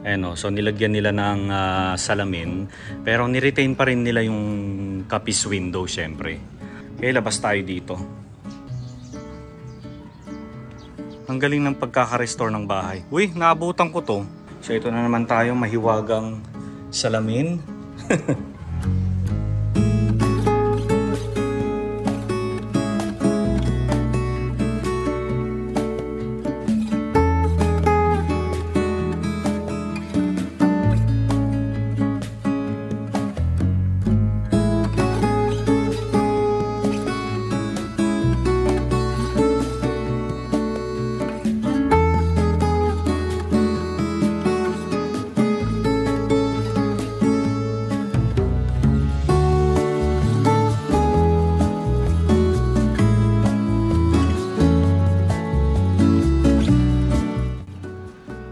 Ayan, so nilagyan nila ng salamin, pero niretain pa rin nila yung kapis window syempre. Okay, labas tayo dito. Ang galing ng pagkaka-restore ng bahay. Uy, naabutan ko to. So ito na naman tayo, mahiwagang salamin.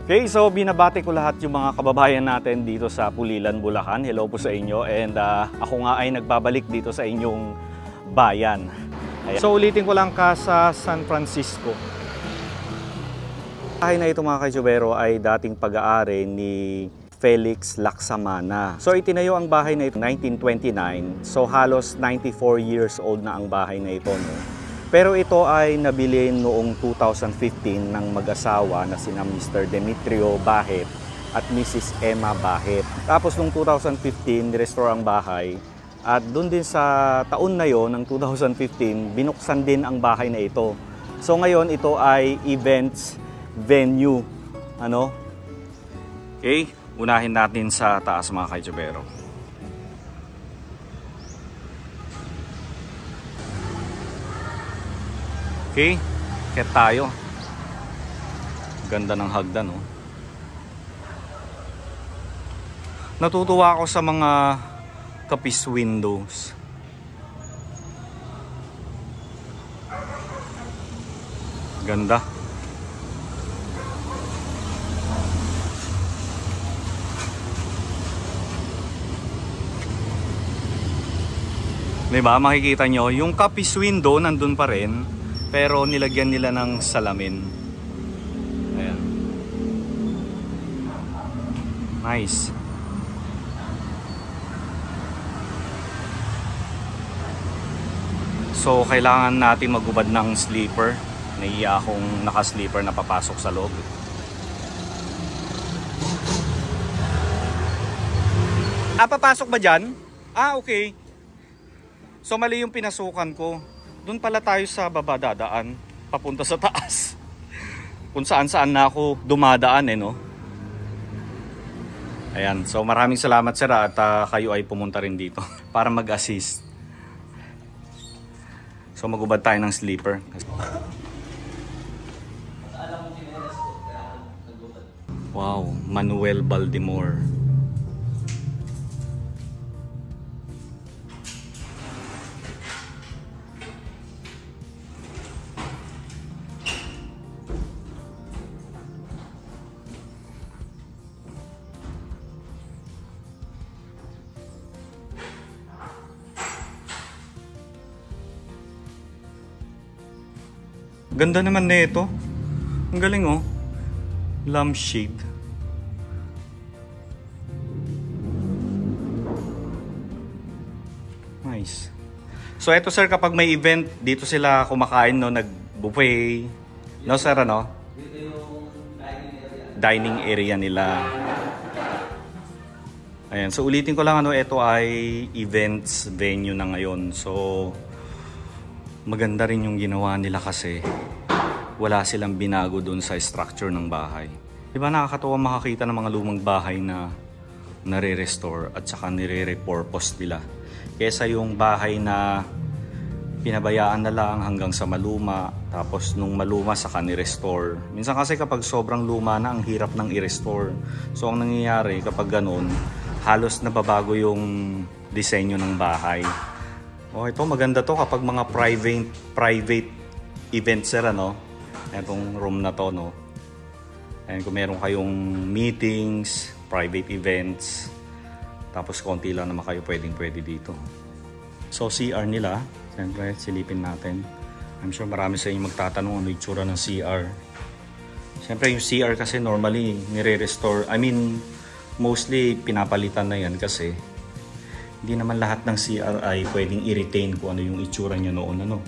Okay, so binabati ko lahat yung mga kababayan natin dito sa Pulilan, Bulacan. Hello po sa inyo, and ako nga ay nagbabalik dito sa inyong bayan. Ayan. So ulitin ko lang sa San Francisco. Bahay na ito mga kaitsubero ay dating pag-aari ni Felix Laksamana. So itinayo ang bahay na ito 1929, so halos 94 years old na ang bahay na ito, no? Pero ito ay nabili noong 2015 ng mag-asawa na sina Mr. Demetrio Bahet at Mrs. Emma Bahet. Tapos noong 2015, nirestore ang bahay. At doon din sa taon na yon, ng 2015, binuksan din ang bahay na ito. So ngayon, ito ay events venue. Ano? Okay, unahin natin sa taas mga kaitsubero. Okay, kaya tayo. Ganda ng hagdan, oh. Natutuwa ako sa mga kapis windows. Ganda. Diba, makikita nyo, yung kapis window nandun pa rin. Pero nilagyan nila ng salamin. Ayan. Nice. So kailangan natin magubad ng sleeper. Naiiya akong naka-sleeper na papasok sa loob. Papasok ba dyan? Okay. So mali yung pinasukan ko. Doon pala tayo sa baba dadaan, papunta sa taas. Kung saan-saan na ako dumadaan, no? Ayan, so maraming salamat sir at kayo ay pumunta rin dito para mag-assist. So magubad tayo ng sleeper. Wow, Manuel Baldemore. Ganda naman nito. Ang galing, oh. Lampshade. Nice. So eto sir, kapag may event, dito sila kumakain, no, nag-buffet. No sir, ano? Dito yung dining area nila. Ayan, so ulitin ko lang, ano, ito ay events venue na ngayon. So maganda rin yung ginawa nila kasi wala silang binago dun sa structure ng bahay. Diba nakakatuwa makakita ng mga lumang bahay na nare-restore at saka nire-repurpose nila. Kesa yung bahay na pinabayaan na lang hanggang sa maluma, tapos nung maluma saka ni-restore. Minsan kasi kapag sobrang luma na, ang hirap nang i-restore. So ang nangyayari kapag ganun, halos nababago yung disenyo ng bahay. Oh, ito maganda to kapag mga private events sir, ano? Itong room na to, no? And kung meron kayong meetings, private events, tapos konti lang naman kayo pwede dito. So CR nila, siyempre silipin natin. I'm sure marami sa inyo magtatanong ano yung itsura ng CR. Siyempre yung CR kasi normally nire-restore. I mean, mostly pinapalitan na yan kasi hindi naman lahat ng CR ay pwedeng i-retain kung ano yung itsura niya noon. Ano?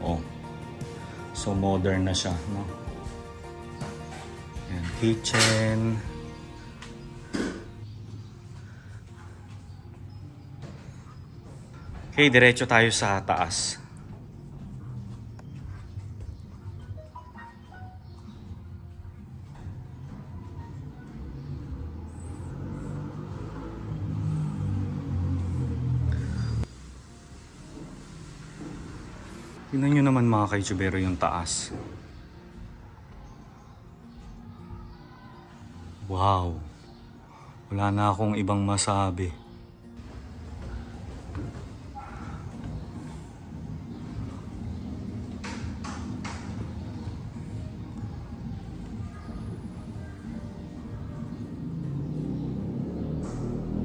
Oh. So modern na siya. No? Yan, kitchen. Okay, diretso tayo sa taas. Tingnan nyo naman mga ka-YouTubero yung taas. Wow! Wala na akong ibang masabi.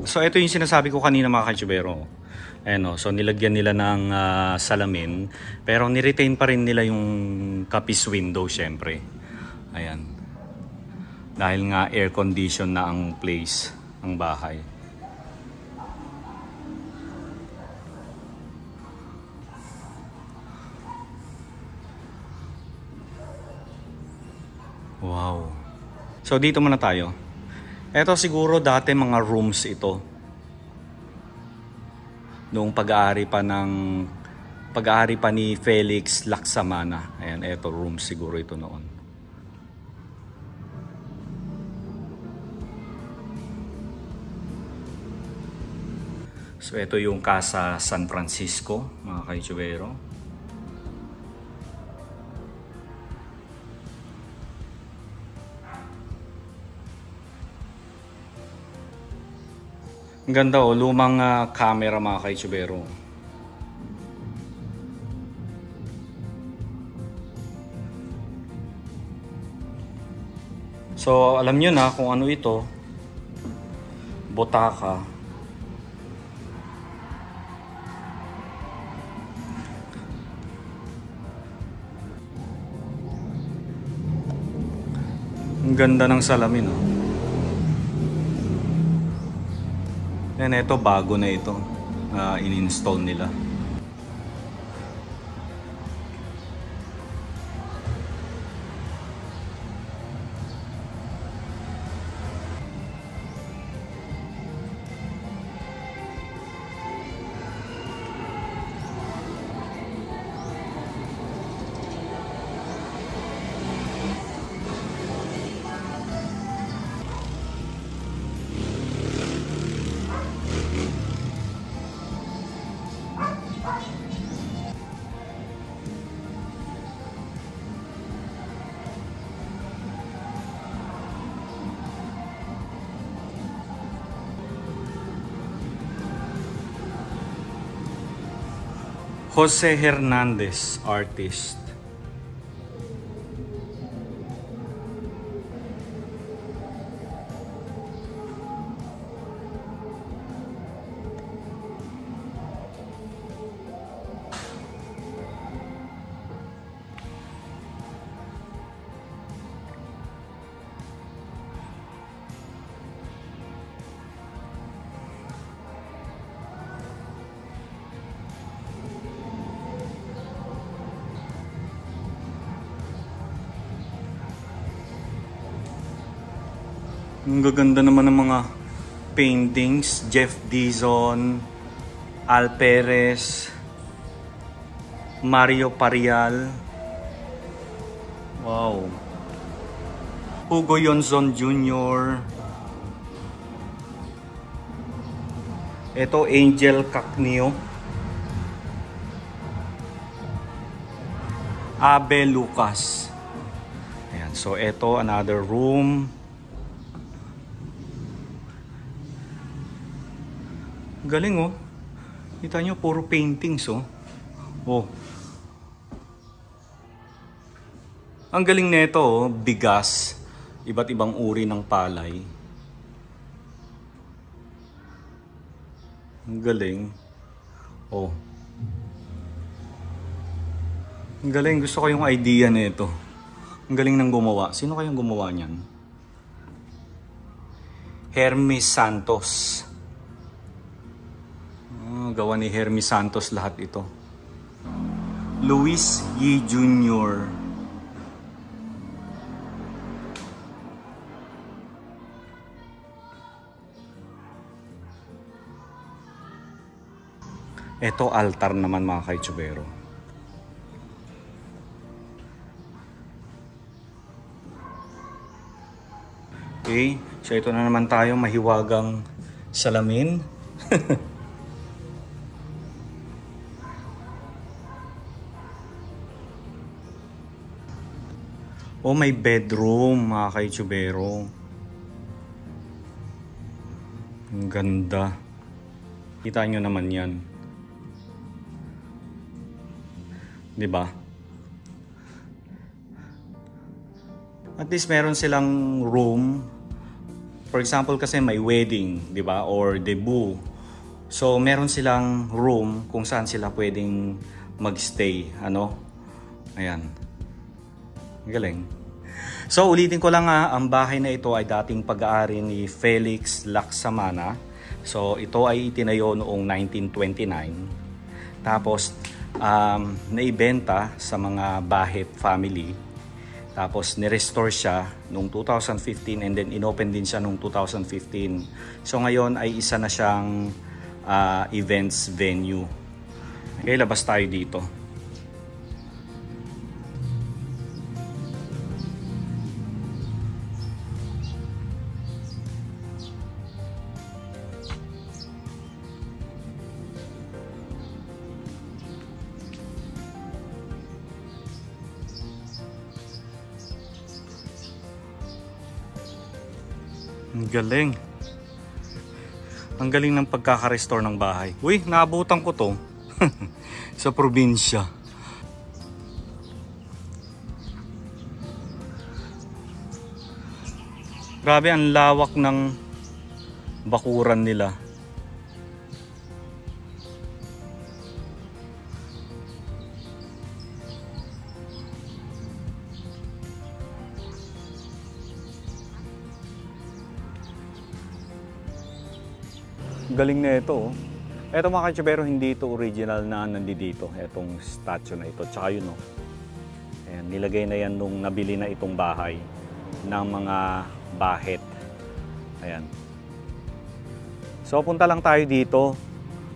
So ito yung sinasabi ko kanina mga ka-YouTubero. Ayan, so nilagyan nila ng salamin, pero niretain pa rin nila yung kapis window syempre. Ayan. Dahil nga air condition na ang place, ang bahay. Wow. So dito muna tayo. Ito siguro dati mga rooms ito. Noong pag-aari pa ni Felix Laksamana. Ayan, eto room siguro ito noon. So ito yung Casa San Francisco, mga ka-YouTubero. Ang ganda oh, lumang camera mga ka-YouTubero. So alam nyo na kung ano ito. Botaka. Ang ganda ng salamin oh. Yan, ito bago na ito. In-install nila. Jose Hernandez, artist. Ang gaganda naman ng mga paintings. Jeff Dizon, Al Perez, Mario Parial. Wow. Hugo Yonzon Jr. Ito Angel Cacnio. Abe Lucas. Ayan, so ito another room. Galing oh. Kita nyo, puro paintings oh. Oh. Ang galing nito oh, bigas. Iba't ibang uri ng palay. Ang galing. Oh. Ang galing, gusto ko yung idea nito. Ang galing ng gumawa. Sino kayang gumawa niyan? Hermes Santos. Gawa ni Hermes Santos lahat ito. Luis Yi Jr. Ito altar naman mga kaitsubero. Okay, so ito na naman tayo, mahiwagang salamin. Oh, may bedroom mga kaitsubero. Ang ganda. Kita nyo naman yan. Diba? At least meron silang room. For example kasi may wedding, diba? Or debut. So meron silang room kung saan sila pwedeng magstay. Ano? Ayan. Galing. So ulitin ko lang ang bahay na ito ay dating pag-aari ni Felix Laksamana. So ito ay itinayo noong 1929. Tapos naibenta sa mga Bahit family. Tapos ni-restore siya noong 2015 and then inopen din siya noong 2015. So ngayon ay isa na siyang events venue. Okay, labas tayo dito. Ang galing. Ang galing ng pagkaka-restore ng bahay. Uy, naabutan ko to. Sa probinsya. Grabe ang lawak ng bakuran nila. Galing na ito. Ito mga kaitsubero, hindi ito original na nandito. Itong statue na ito. Tsaka yun, no? Ayan, nilagay na yan nung nabili na itong bahay ng mga Bahit. Ayan. So punta lang tayo dito.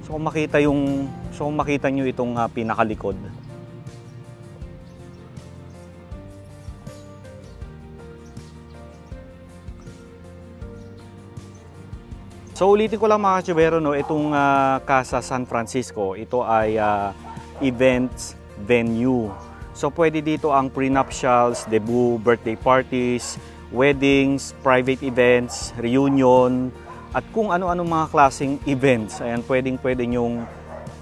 So kung makita nyo itong pinakalikod. So ulitin ko lang mga kaitsubero, no, itong Casa San Francisco, ito ay events venue. So pwede dito ang prenuptials, debut, birthday parties, weddings, private events, reunion, at kung ano-ano mga klaseng events. Ayan, pwede nyong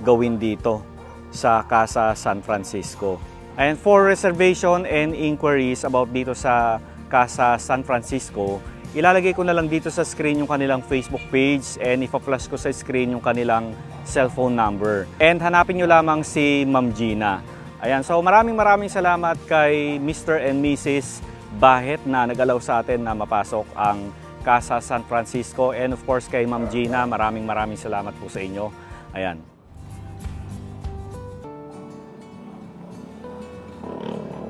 gawin dito sa Casa San Francisco. And for reservation and inquiries about dito sa Casa San Francisco, ilalagay ko na lang dito sa screen yung kanilang Facebook page and ipa-flash ko sa screen yung kanilang cellphone number. And hanapin nyo lamang si Ma'am Gina. Ayan, so maraming salamat kay Mr. and Mrs. Bahit na nag-allow sa atin na mapasok ang Casa San Francisco. And of course kay Ma'am Gina, maraming salamat po sa inyo. Ayan.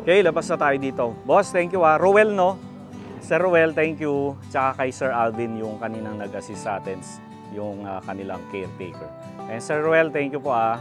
Okay, labas na tayo dito. Boss, thank you ah. Rowell, no? Sir Rowell, thank you. Tsaka kay Sir Alvin, yung kaninang nag-assist sa atin, yung kanilang caretaker. And Sir Rowell, thank you po ah.